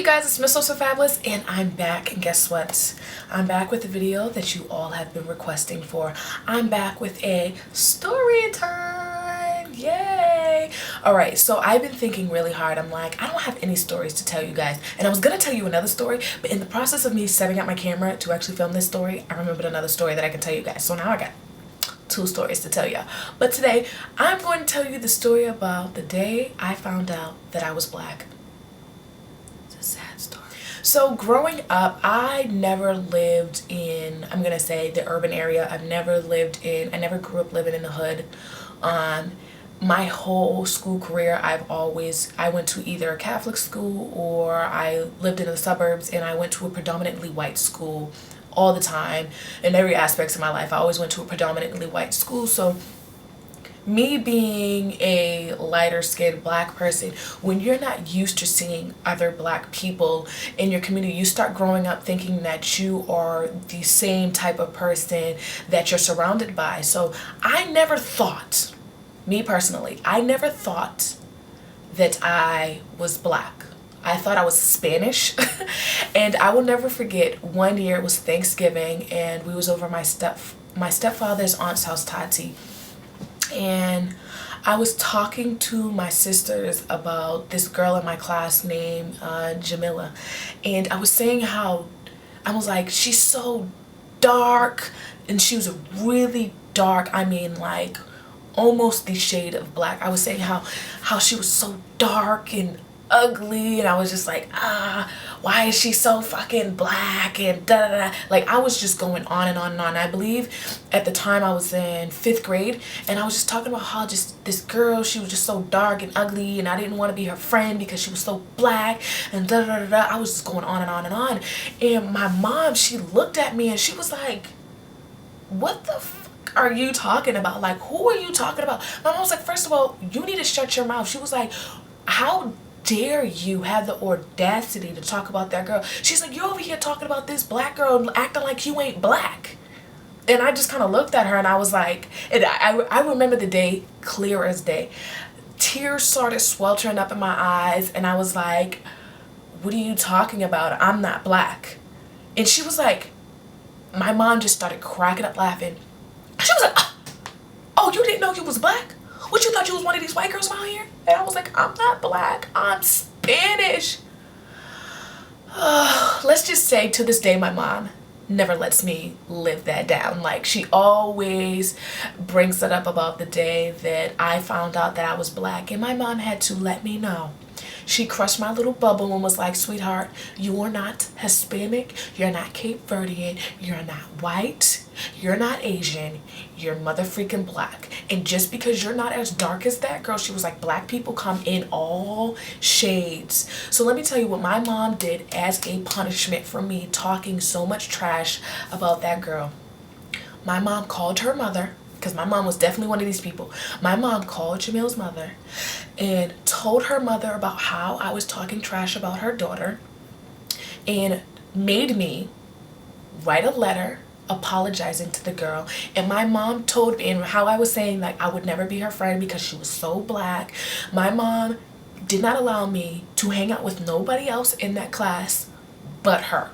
guys, it's mzosofabolousTV and I'm back, and guess what? I'm back with a video that you all have been requesting for. I'm back with a story time. Yay! Alright, so I've been thinking really hard. I'm like, I don't have any stories to tell you guys. And I was gonna tell you another story, but in the process of me setting up my camera to actually film this story, I remembered another story that I can tell you guys. So now I got two stories to tell y'all. But today, I'm going to tell you the story about the day I found out that I was black. Sad story. So growing up, I never lived in, I'm gonna say, the urban area. I never grew up living in the hood. My whole school career, I went to either a Catholic school or I lived in the suburbs, and I went to a predominantly white school all the time. In every aspect of my life, I always went to a predominantly white school. So me being a lighter skinned black person, when you're not used to seeing other black people in your community, you start growing up thinking that you are the same type of person that you're surrounded by. So I never thought, me personally, I never thought that I was black. I thought I was Spanish. And I will never forget, one year it was Thanksgiving and we was over my stepfather's aunt's house, Tati. And I was talking to my sisters about this girl in my class named Jamila, and I was saying how I was like, she's so dark, and she was really dark. I mean, like almost the shade of black. I was saying how she was so dark and ugly, and I was just like, why is she so fucking black, and da da da. Like, I was just going on and on and on. I believe at the time I was in 5th grade, and I was just talking about how just this girl, she was just so dark and ugly, and I didn't want to be her friend because she was so black, and da da da da. I was just going on and on and on. And my mom, she looked at me and she was like, what the fuck are you talking about? Like, who are you talking about? My mom was like, first of all, you need to shut your mouth. She was like, how dare you have the audacity to talk about that girl? She's like, you're over here talking about this black girl acting like you ain't black. And I just kind of looked at her and I was like, and I remember the day clear as day. Tears started sweltering up in my eyes, and I was like, what are you talking about? I'm not black. And she was like, my mom just started cracking up laughing. She was like, oh, you didn't know you was black? What, you thought you was one of these white girls around here? And I was like, I'm not black, I'm Spanish. Let's just say, to this day, my mom never lets me live that down. Like, she always brings it up about the day that I found out that I was black, and my mom had to let me know. She crushed my little bubble and was like, sweetheart, you are not Hispanic, you're not Cape Verdean, you're not white, you're not Asian, you're mother freaking black. And just because you're not as dark as that girl, she was like, black people come in all shades. So let me tell you what my mom did as a punishment for me talking so much trash about that girl. My mom called her mother, because my mom was definitely one of these people. My mom called Jamil's mother and told her mother about how I was talking trash about her daughter, and made me write a letter apologizing to the girl. And my mom told me, and how I was saying like I would never be her friend because she was so black. My mom did not allow me to hang out with nobody else in that class but her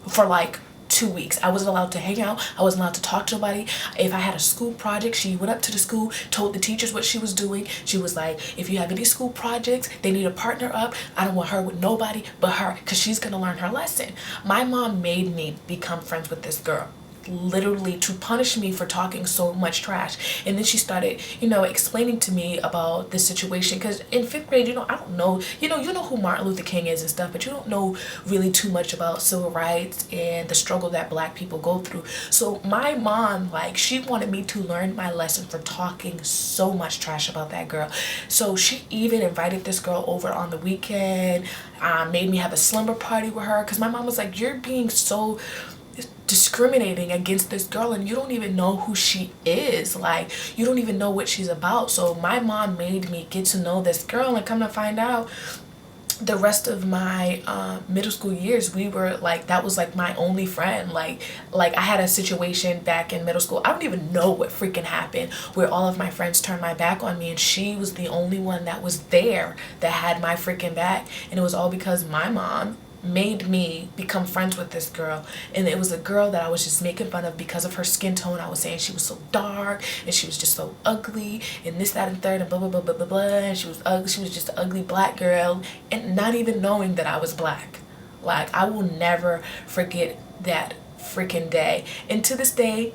for like 2 weeks. I wasn't allowed to hang out. I wasn't allowed to talk to nobody. If I had a school project, she went up to the school, told the teachers what she was doing. She was like, if you have any school projects, they need a partner up. I don't want her with nobody but her, because she's going to learn her lesson. My mom made me become friends with this girl, literally to punish me for talking so much trash. And then she started, explaining to me about the situation, because in 5th grade, I don't know, you know who Martin Luther King is and stuff, but you don't know really too much about civil rights and the struggle that black people go through. So my mom, like, she wanted me to learn my lesson for talking so much trash about that girl. So she even invited this girl over on the weekend, made me have a slumber party with her, because my mom was like, you're being so discriminating against this girl and you don't even know who she is. Like, you don't even know what she's about. So my mom made me get to know this girl, and come to find out, the rest of my middle school years, we were like, that was like my only friend. Like I had a situation back in middle school, I don't even know what freaking happened, where all of my friends turned my back on me, and she was the only one that was there that had my freaking back. And it was all because my mom made me become friends with this girl. And it was a girl that I was just making fun of because of her skin tone. I was saying she was so dark and she was just so ugly and this, that, and third, and blah blah blah blah blah blah, and she was ugly, she was just an ugly black girl, and not even knowing that I was black. Like, I will never forget that freaking day. And to this day,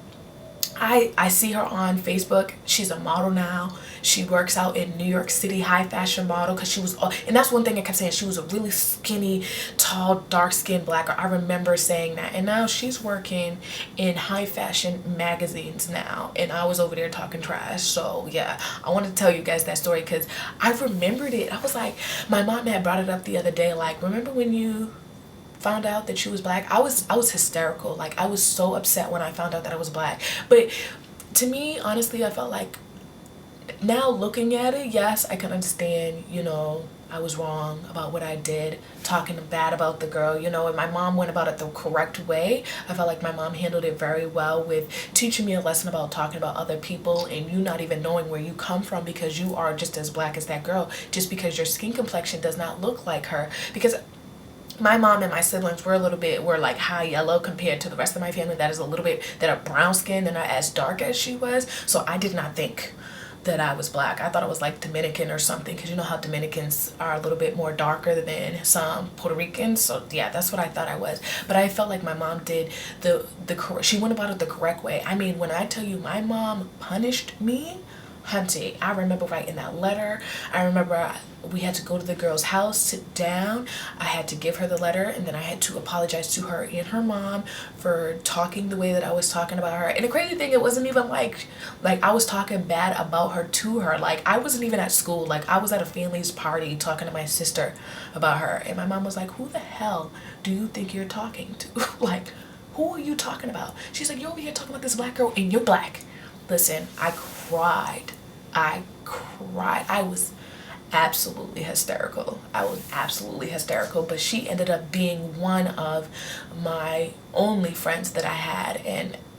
I see her on Facebook. She's a model now. She works out in New York City, high fashion model, because she was, and that's one thing I kept saying, she was a really skinny, tall, dark-skinned black girl. I remember saying that. And now she's working in high fashion magazines now, and I was over there talking trash. So yeah, I wanted to tell you guys that story because I remembered it. I was like, my mom had brought it up the other day, like, remember when you found out that she was black? I was hysterical. Like, I was so upset when I found out that I was black. But to me, honestly, I felt like, now looking at it, yes, I can understand, you know, I was wrong about what I did, talking bad about the girl, you know, and my mom went about it the correct way. I felt like my mom handled it very well with teaching me a lesson about talking about other people and you not even knowing where you come from because you are just as black as that girl, just because your skin complexion does not look like her. Because my mom and my siblings were were like high yellow compared to the rest of my family that is a little bit, that are brown skinned and not as dark as she was. So I did not think that I was black. I thought I was like Dominican or something, because you know how Dominicans are a little bit more darker than some Puerto Ricans. So yeah, that's what I thought I was. But I felt like my mom did she went about it the correct way. I mean, when I tell you my mom punished me, hunty, I remember writing that letter. I remember we had to go to the girl's house, sit down. I had to give her the letter, and then I had to apologize to her and her mom for talking the way that I was talking about her. And the crazy thing, it wasn't even like I was talking bad about her to her. Like, I wasn't even at school. Like, I was at a family's party talking to my sister about her, and my mom was like, who the hell do you think you're talking to? Like, who are you talking about? She's like, you're over here talking about this black girl and you're black. Listen, I cried. I was absolutely hysterical. But she ended up being one of my only friends that I had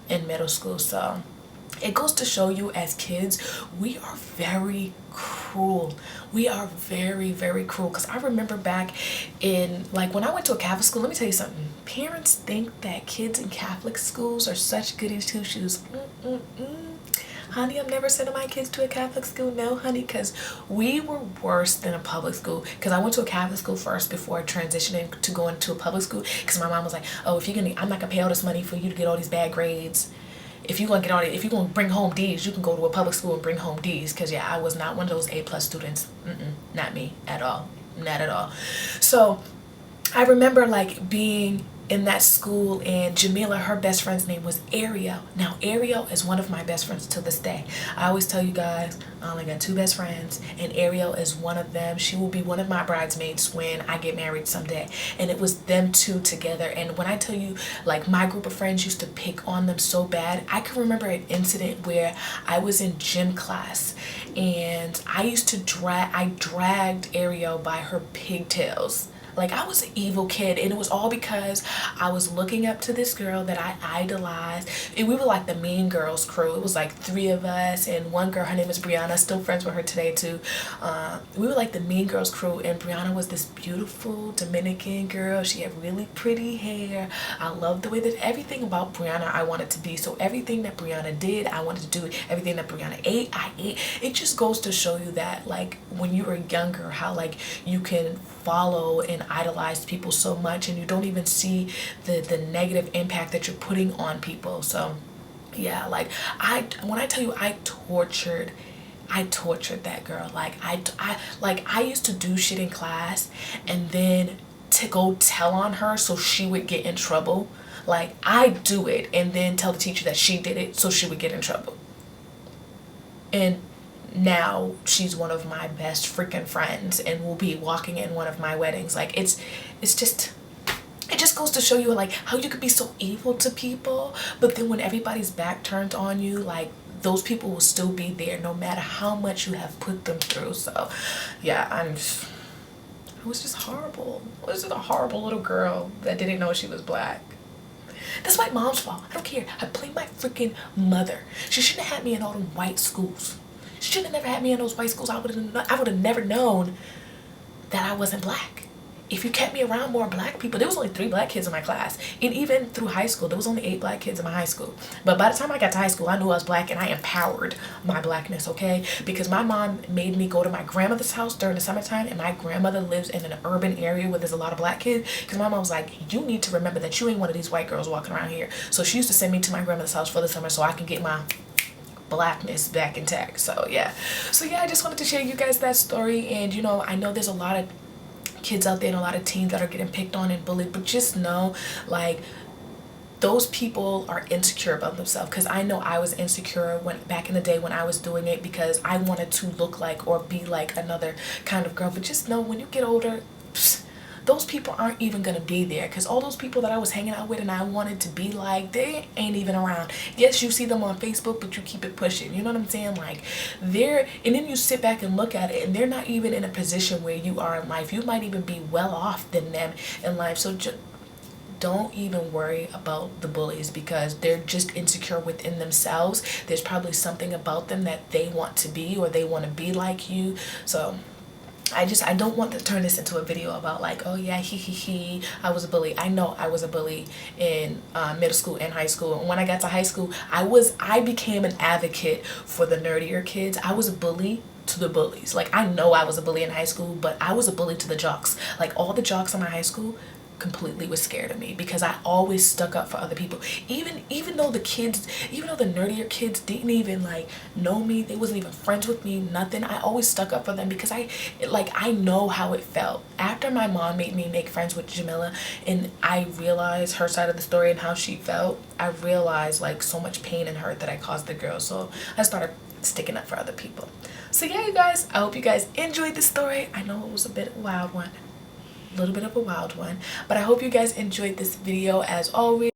in middle school. So it goes to show you, as kids, we are very cruel. We are very, very cruel. Because I remember back in, like, when I went to a Catholic school, let me tell you something. Parents think that kids in Catholic schools are such goodies two shoes. Honey, I'm never sending my kids to a Catholic school. No, honey, because we were worse than a public school. Because I went to a Catholic school first before transitioning to going to a public school. Because my mom was like, oh, I'm not gonna pay all this money for you to get all these bad grades. If you're gonna bring home D's, you can go to a public school and bring home D's. Because yeah, I was not one of those A+ students. Not me at all. Not at all. So I remember like being in that school, and Jamila, her best friend's name was Ariel. Now Ariel is one of my best friends to this day. I always tell you guys, I only got 2 best friends, and Ariel is one of them. She will be one of my bridesmaids when I get married someday. And it was them two together. And when I tell you, like, my group of friends used to pick on them so bad, I can remember an incident where I was in gym class and I dragged Ariel by her pigtails. Like, I was an evil kid, and it was all because I was looking up to this girl that I idolized. And we were like the Mean Girls crew. It was like 3 of us, and one girl, her name is Brianna, still friends with her today too. We were like the Mean Girls crew, and Brianna was this beautiful Dominican girl. She had really pretty hair. I loved the way that everything about Brianna I wanted to be. So everything that Brianna did, I wanted to do it. Everything that Brianna ate, I ate. It just goes to show you that, like, when you were younger, how like you can follow and idolize people so much, and you don't even see the negative impact that you're putting on people. So yeah, like, when I tell you I tortured that girl. Like, I used to do shit in class and then to go tell on her so she would get in trouble. Like, I do it and then tell the teacher that she did it so she would get in trouble. And now she's one of my best freaking friends and will be walking in one of my weddings. Like, it just goes to show you, like, how you could be so evil to people, but then when everybody's back turned on you, like, those people will still be there no matter how much you have put them through. So yeah, I was just horrible. I was just a horrible little girl that didn't know she was black. That's my mom's fault. I don't care. I blame my freaking mother. She shouldn't have had me in all them white schools. She should have never had me in those white schools. I would have never known that I wasn't black. If you kept me around more black people, there was only 3 black kids in my class. And even through high school, there was only 8 black kids in my high school. But by the time I got to high school, I knew I was black and I empowered my blackness, okay? Because my mom made me go to my grandmother's house during the summertime, and my grandmother lives in an urban area where there's a lot of black kids. Because my mom was like, you need to remember that you ain't one of these white girls walking around here. So she used to send me to my grandmother's house for the summer so I can get my blackness back intact. So yeah, I just wanted to share you guys that story. And you know, I know there's a lot of kids out there and a lot of teens that are getting picked on and bullied, but just know, like, those people are insecure about themselves. Because I know I was insecure when back in the day when I was doing it, because I wanted to look like or be like another kind of girl. But just know, when you get older, those people aren't even gonna be there, because all those people that I was hanging out with and I wanted to be like, they ain't even around. Yes, you see them on Facebook, but you keep it pushing. You know what I'm saying? Like, they're, and then you sit back and look at it, and they're not even in a position where you are in life. You might even be well off than them in life. So just don't even worry about the bullies, because they're just insecure within themselves. There's probably something about them that they want to be, or they want to be like you. So I don't want to turn this into a video about like, oh yeah, he, I was a bully. I know I was a bully in middle school and high school. And when I got to high school, I became an advocate for the nerdier kids. I was a bully to the bullies. Like, I know I was a bully in high school, but I was a bully to the jocks. Like, all the jocks in my high school completely was scared of me, because I always stuck up for other people. Even though the nerdier kids didn't even like know me, they wasn't even friends with me, nothing, I always stuck up for them, because I know how it felt. After my mom made me make friends with Jamila and I realized her side of the story and how she felt, I realized like so much pain and hurt that I caused the girls. So I started sticking up for other people. So yeah, you guys, I hope you guys enjoyed the story. I know it was a little bit of a wild one, but I hope you guys enjoyed this video. As always,